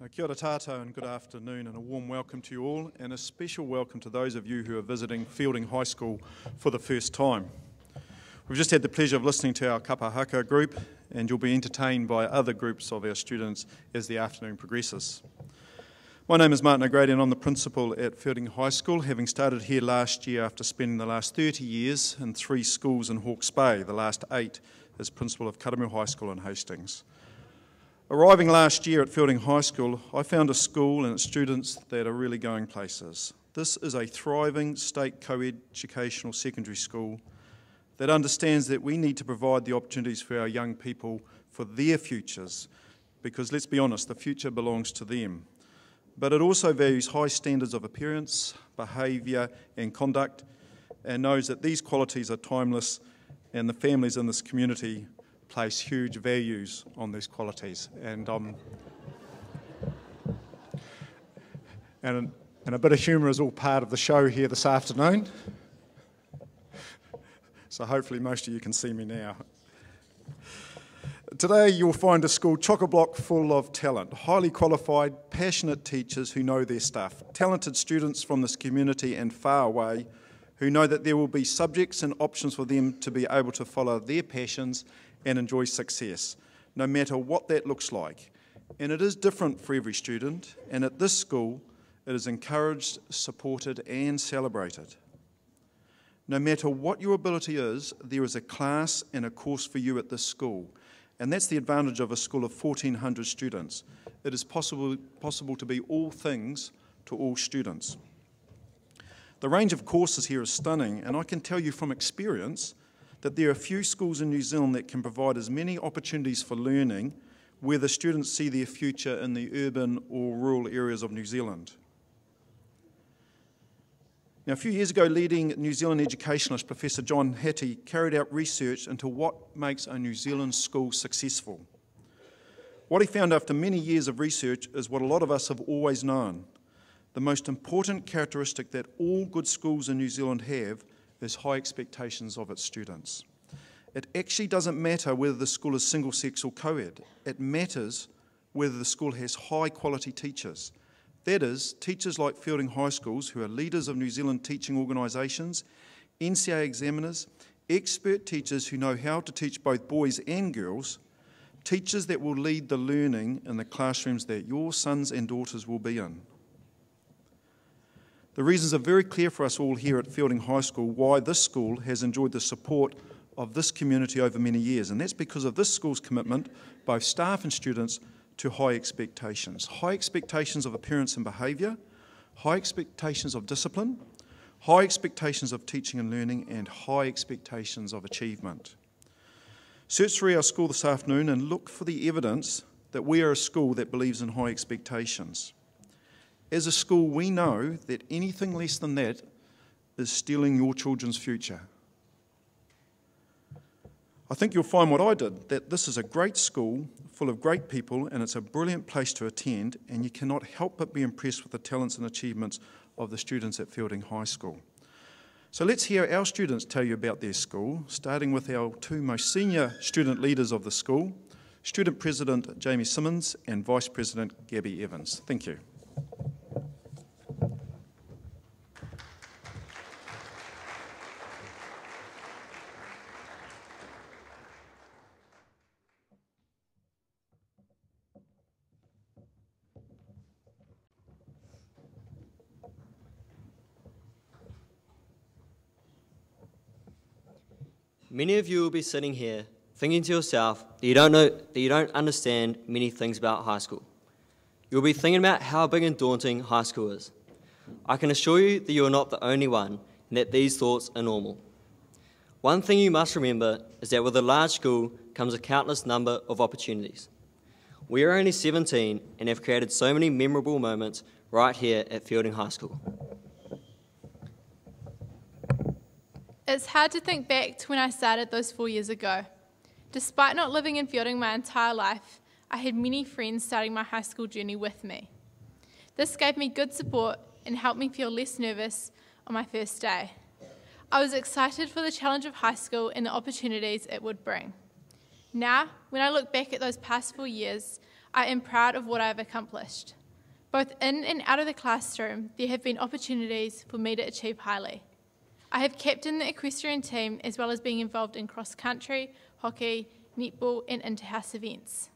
Kia ora tātou and good afternoon, and a warm welcome to you all, and a special welcome to those of you who are visiting Fielding High School for the first time. We've just had the pleasure of listening to our kapa haka group, and you'll be entertained by other groups of our students as the afternoon progresses. My name is Martin O'Grady and I'm the principal at Fielding High School, having started here last year after spending the last 30 years in 3 schools in Hawke's Bay, the last 8 as principal of Karamu High School in Hastings. Arriving last year at Fielding High School, I found a school and its students that are really going places. This is a thriving state co-educational secondary school that understands that we need to provide the opportunities for our young people for their futures, because let's be honest, the future belongs to them. But it also values high standards of appearance, behaviour and conduct, and knows that these qualities are timeless, and the families in this community place huge values on these qualities. And a bit of humour is all part of the show here this afternoon. So hopefully most of you can see me now. Today you'll find a school chock-a-block full of talent, highly qualified, passionate teachers who know their stuff, talented students from this community and far away who know that there will be subjects and options for them to be able to follow their passions and enjoy success, no matter what that looks like. And it is different for every student, and at this school it is encouraged, supported and celebrated. No matter what your ability is, there is a class and a course for you at this school, and that's the advantage of a school of 1,400 students. It is possible to be all things to all students. The range of courses here is stunning, and I can tell you from experience that there are few schools in New Zealand that can provide as many opportunities for learning where the students see their future in the urban or rural areas of New Zealand. Now, a few years ago, leading New Zealand educationalist Professor John Hattie carried out research into what makes a New Zealand school successful. What he found after many years of research is what a lot of us have always known. The most important characteristic that all good schools in New Zealand have is high expectations of its students. It actually doesn't matter whether the school is single-sex or co-ed. It matters whether the school has high-quality teachers. That is, teachers like Fielding High Schools, who are leaders of New Zealand teaching organisations, NCA examiners, expert teachers who know how to teach both boys and girls, teachers that will lead the learning in the classrooms that your sons and daughters will be in. The reasons are very clear for us all here at Fielding High School why this school has enjoyed the support of this community over many years, and that's because of this school's commitment, both staff and students, to high expectations. High expectations of appearance and behaviour, high expectations of discipline, high expectations of teaching and learning, and high expectations of achievement. Search through our school this afternoon and look for the evidence that we are a school that believes in high expectations. As a school, we know that anything less than that is stealing your children's future. I think you'll find what I did, that this is a great school full of great people and it's a brilliant place to attend, and you cannot help but be impressed with the talents and achievements of the students at Fielding High School. So let's hear our students tell you about their school, starting with our 2 most senior student leaders of the school, Student President Jamie Simmons and Vice President Gabby Evans. Thank you. Many of you will be sitting here thinking to yourself that you don't understand many things about high school. You'll be thinking about how big and daunting high school is. I can assure you that you are not the only one and that these thoughts are normal. One thing you must remember is that with a large school comes a countless number of opportunities. We are only 17 and have created so many memorable moments right here at Fielding High School. It's hard to think back to when I started those 4 years ago. Despite not living in Fielding my entire life, I had many friends starting my high school journey with me. This gave me good support and helped me feel less nervous on my first day. I was excited for the challenge of high school and the opportunities it would bring. Now, when I look back at those past 4 years, I am proud of what I have accomplished. Both in and out of the classroom, there have been opportunities for me to achieve highly. I have captained the equestrian team as well as being involved in cross-country, hockey, netball and inter-house events.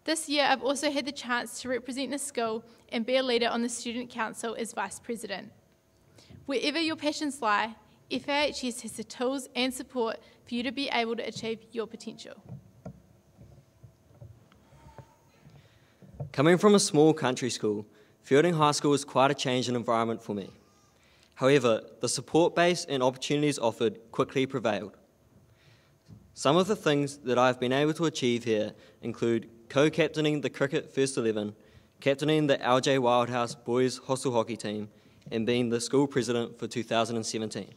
This year I've also had the chance to represent the school and be a leader on the student council as vice president. Wherever your passions lie, FAHS has the tools and support for you to be able to achieve your potential. Coming from a small country school, Fielding High School was quite a change in environment for me. However, the support base and opportunities offered quickly prevailed. Some of the things that I've been able to achieve here include co-captaining the cricket first 11, captaining the LJ Wildhouse boys hostel hockey team, and being the school president for 2017.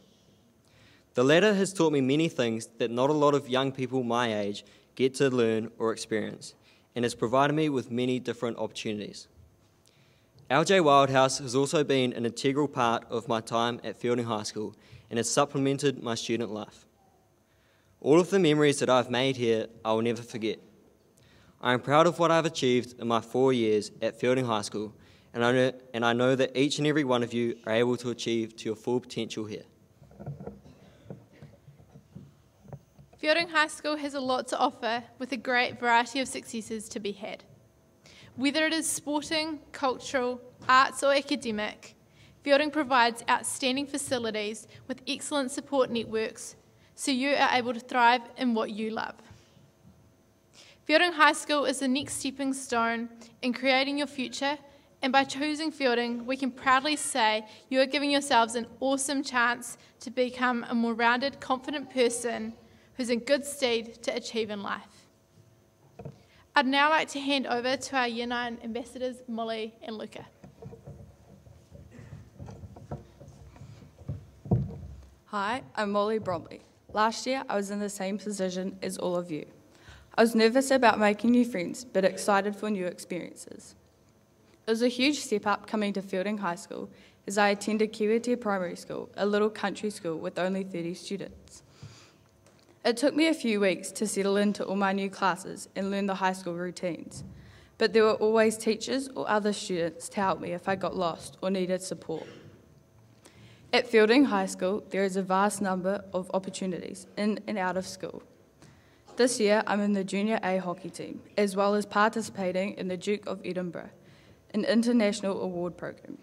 The latter has taught me many things that not a lot of young people my age get to learn or experience, and has provided me with many different opportunities. LJ Wildhouse has also been an integral part of my time at Fielding High School and has supplemented my student life. All of the memories that I've made here I will never forget. I am proud of what I've achieved in my 4 years at Fielding High School, and I know that each and every one of you are able to achieve to your full potential here. Fielding High School has a lot to offer with a great variety of successes to be had. Whether it is sporting, cultural, arts or academic, Fielding provides outstanding facilities with excellent support networks so you are able to thrive in what you love. Fielding High School is the next stepping stone in creating your future, and by choosing Fielding, we can proudly say you are giving yourselves an awesome chance to become a more rounded, confident person who's in good stead to achieve in life. I'd now like to hand over to our Year 9 ambassadors, Molly and Luca. Hi, I'm Molly Bromley. Last year, I was in the same position as all of you. I was nervous about making new friends, but excited for new experiences. It was a huge step up coming to Fielding High School as I attended Kiwitea Primary School, a little country school with only 30 students. It took me a few weeks to settle into all my new classes and learn the high school routines, but there were always teachers or other students to help me if I got lost or needed support. At Fielding High School, there is a vast number of opportunities in and out of school. This year, I'm in the Junior A hockey team, as well as participating in the Duke of Edinburgh, an international award program.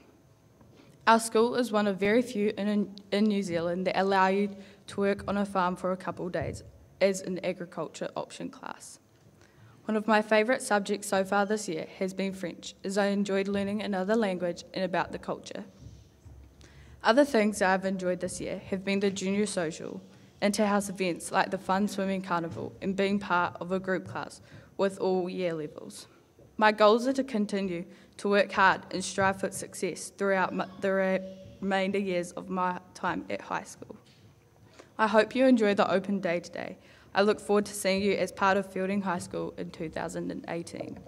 Our school is one of very few in New Zealand that allow you to work on a farm for a couple of days as an agriculture option class. One of my favourite subjects so far this year has been French, as I enjoyed learning another language and about the culture. Other things that I've enjoyed this year have been the junior social, inter-house events like the fun swimming carnival and being part of a group class with all year levels. My goals are to continue to work hard and strive for success throughout the remainder years of my time at high school. I hope you enjoy the open day today. I look forward to seeing you as part of Fielding High School in 2018.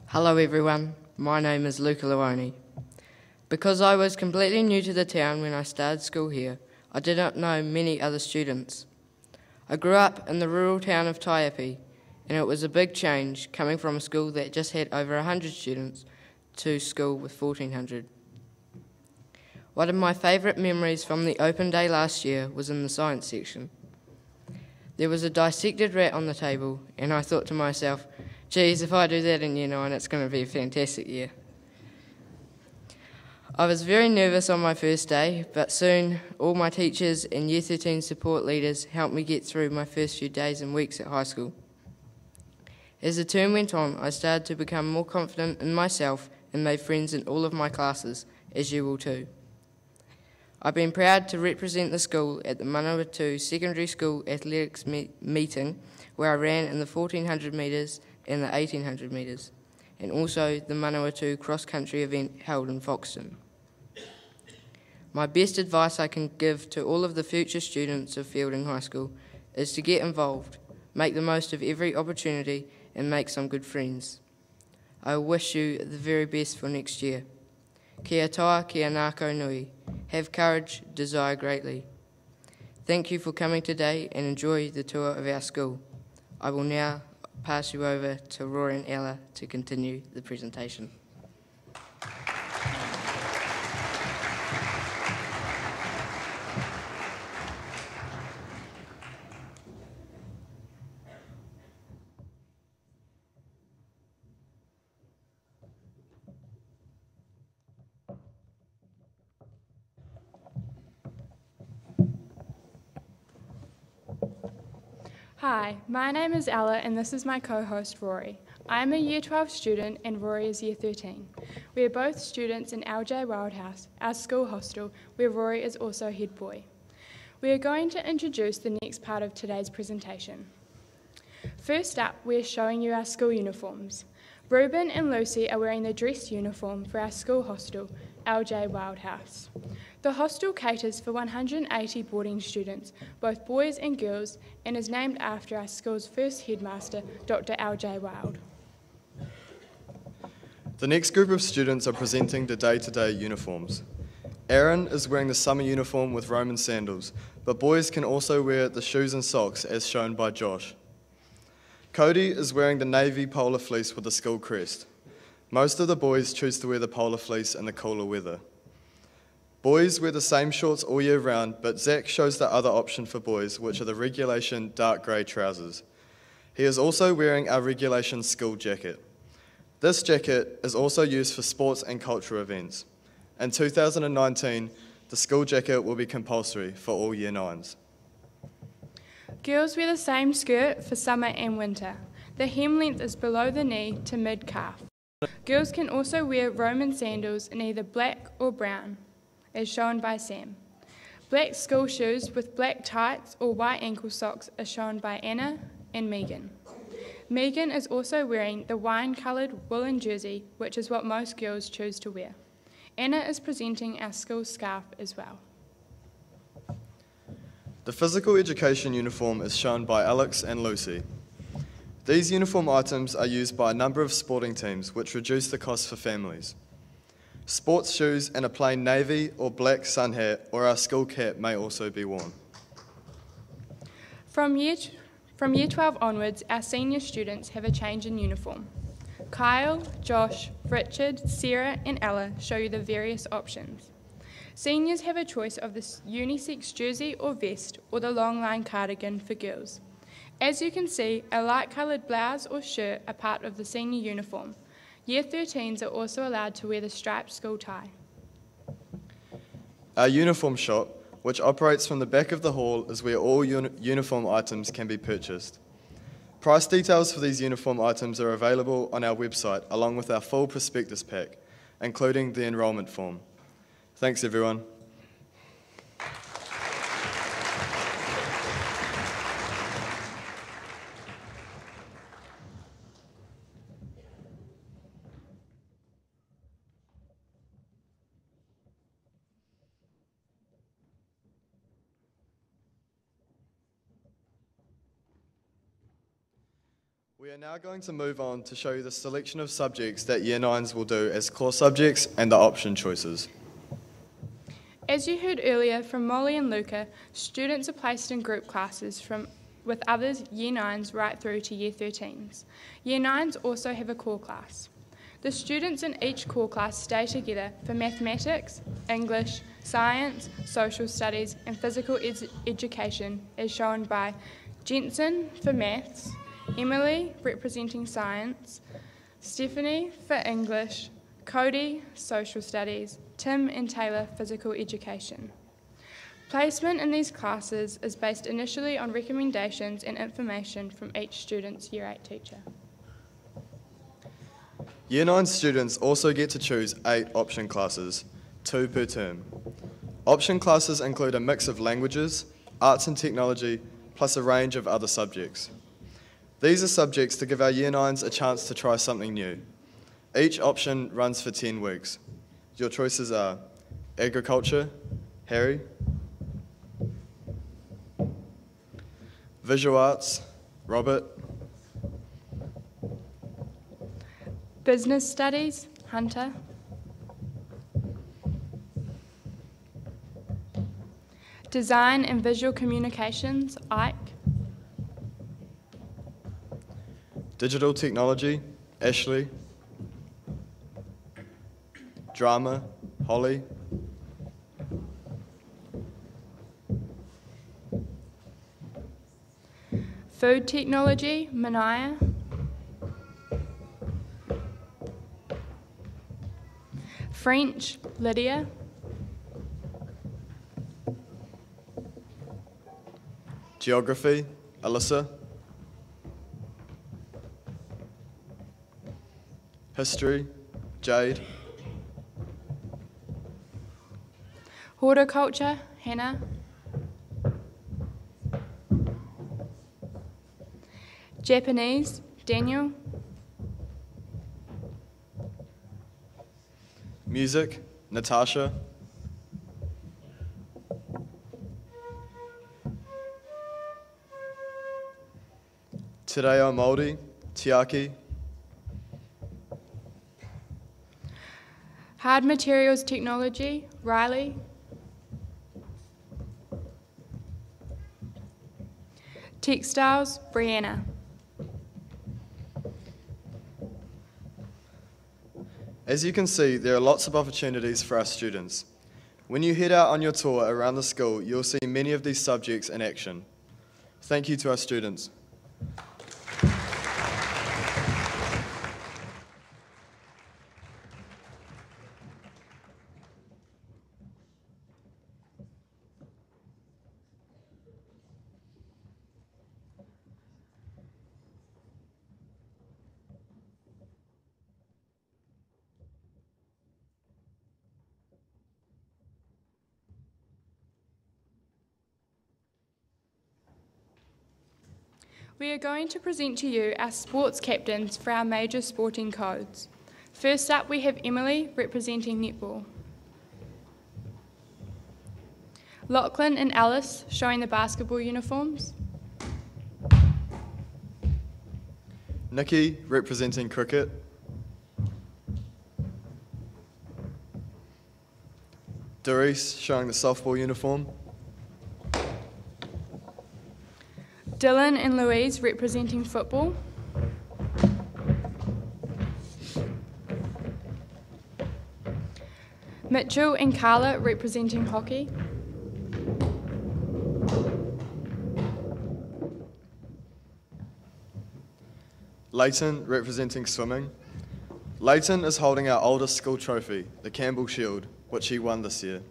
Hello everyone, my name is Luca Luoni. Because I was completely new to the town when I started school here, I did not know many other students. I grew up in the rural town of Taiapi, and it was a big change coming from a school that just had over 100 students to school with 1,400. One of my favourite memories from the open day last year was in the science section. There was a dissected rat on the table, and I thought to myself, geez, if I do that in Year 9, it's going to be a fantastic year. I was very nervous on my first day, but soon all my teachers and Year 13 support leaders helped me get through my first few days and weeks at high school. As the term went on, I started to become more confident in myself and made friends in all of my classes, as you will too. I've been proud to represent the school at the Manawatu Secondary School Athletics meeting, where I ran in the 1,400 metres and the 1,800 metres, and also the Manawatu cross-country event held in Foxton. My best advice I can give to all of the future students of Fielding High School is to get involved, make the most of every opportunity, and make some good friends. I wish you the very best for next year. Kia toa, kia nāko nui. Have courage, desire greatly. Thank you for coming today and enjoy the tour of our school. I will now pass you over to Rory and Ella to continue the presentation. Hi, my name is Ella and this is my co-host Rory. I am a Year 12 student and Rory is Year 13. We are both students in LJ Wildhouse, our school hostel, where Rory is also head boy. We are going to introduce the next part of today's presentation. First up, we are showing you our school uniforms. Reuben and Lucy are wearing the dress uniform for our school hostel, LJ Wildhouse. The hostel caters for 180 boarding students, both boys and girls, and is named after our school's first headmaster, Dr. L.J. Wild. The next group of students are presenting the day-to-day uniforms. Aaron is wearing the summer uniform with Roman sandals, but boys can also wear the shoes and socks as shown by Josh. Cody is wearing the navy polar fleece with the school crest. Most of the boys choose to wear the polar fleece in the cooler weather. Boys wear the same shorts all year round, but Zach shows the other option for boys, which are the regulation dark grey trousers. He is also wearing our regulation school jacket. This jacket is also used for sports and cultural events. In 2019, the school jacket will be compulsory for all Year 9s. Girls wear the same skirt for summer and winter. The hem length is below the knee to mid-calf. Girls can also wear Roman sandals in either black or brown, as shown by Sam. Black school shoes with black tights or white ankle socks are shown by Anna and Megan. Megan is also wearing the wine-coloured woolen jersey, which is what most girls choose to wear. Anna is presenting our school scarf as well. The physical education uniform is shown by Alex and Lucy. These uniform items are used by a number of sporting teams, which reduce the cost for families. Sports shoes and a plain navy or black sun hat or our school cap may also be worn. From year 12 onwards, our senior students have a change in uniform. Kyle, Josh, Richard, Sarah and Ella show you the various options. Seniors have a choice of the unisex jersey or vest or the long line cardigan for girls. As you can see, a light coloured blouse or shirt are part of the senior uniform. Year 13s are also allowed to wear the striped school tie. Our uniform shop, which operates from the back of the hall, is where all uniform items can be purchased. Price details for these uniform items are available on our website, along with our full prospectus pack, including the enrolment form. Thanks, everyone. We are now going to move on to show you the selection of subjects that Year 9s will do as core subjects and the option choices. As you heard earlier from Molly and Luca, students are placed in group classes with others Year 9s right through to Year 13s. Year 9s also have a core class. The students in each core class stay together for mathematics, English, science, social studies and physical education as shown by Jensen for maths, Emily representing science, Stephanie for English, Cody social studies, Tim and Taylor physical education. Placement in these classes is based initially on recommendations and information from each student's Year 8 teacher. Year 9 students also get to choose 8 option classes, 2 per term. Option classes include a mix of languages, arts and technology, plus a range of other subjects. These are subjects to give our Year 9s a chance to try something new. Each option runs for 10 weeks. Your choices are agriculture, Harry, visual arts, Robert, Business studies, Hunter, design and visual communications, Ike, Digital Technology, Ashley. Drama, Holly. Food Technology, Mania. French, Lydia. Geography, Alyssa. History, Jade. Horticulture, Hannah. Japanese, Daniel. Music, Natasha. Te Reo Māori, Tiaki. Hard Materials Technology, Riley. Textiles, Brianna. As you can see, there are lots of opportunities for our students. When you head out on your tour around the school, you'll see many of these subjects in action. Thank you to our students. We are going to present to you our sports captains for our major sporting codes. First up, we have Emily representing netball. Lachlan and Alice showing the basketball uniforms. Nikki representing cricket. Doris showing the softball uniform. Dylan and Louise representing football. Mitchell and Carla representing hockey. Leighton representing swimming. Leighton is holding our oldest school trophy, the Campbell Shield, which he won this year.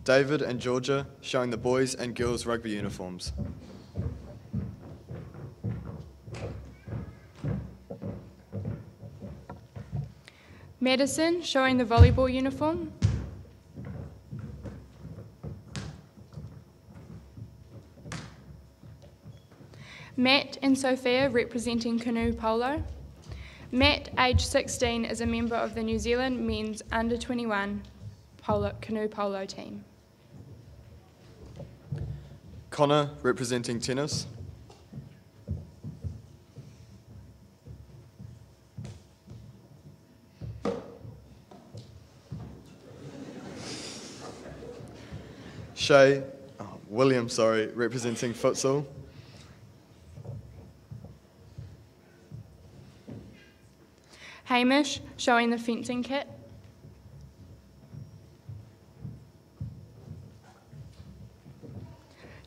David and Georgia showing the boys and girls rugby uniforms. Madison showing the volleyball uniform. Matt and Sophia representing canoe polo. Matt, age 16, is a member of the New Zealand men's under-21 canoe polo team. Connor representing tennis. William, representing futsal. Hamish showing the fencing kit.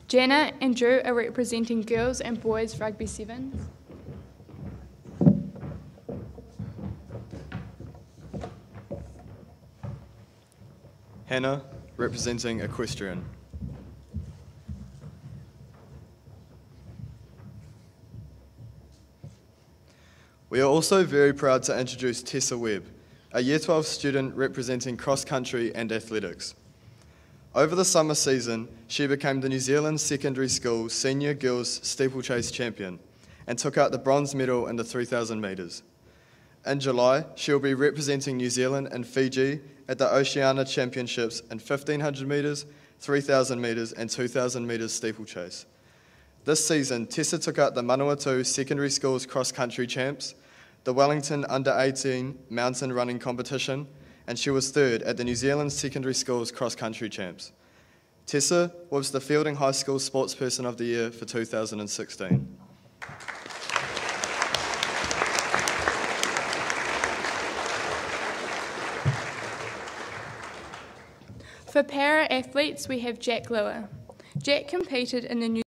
Jenna and Drew are representing girls and boys rugby sevens. Hannah representing equestrian. We are also very proud to introduce Tessa Webb, a Year 12 student representing cross-country and athletics. Over the summer season, she became the New Zealand Secondary School Senior Girls Steeplechase Champion and took out the bronze medal in the 3,000 metres. In July, she will be representing New Zealand and Fiji at the Oceania Championships in 1,500 metres, 3,000 metres and 2,000 metres steeplechase. This season, Tessa took out the Manawatu Secondary Schools Cross-Country Champs, the Wellington Under-18 Mountain Running Competition, and she was third at the New Zealand Secondary Schools Cross-Country Champs. Tessa was the Fielding High School Sportsperson of the Year for 2016. For para-athletes, we have Jack Lua. Jack competed in the New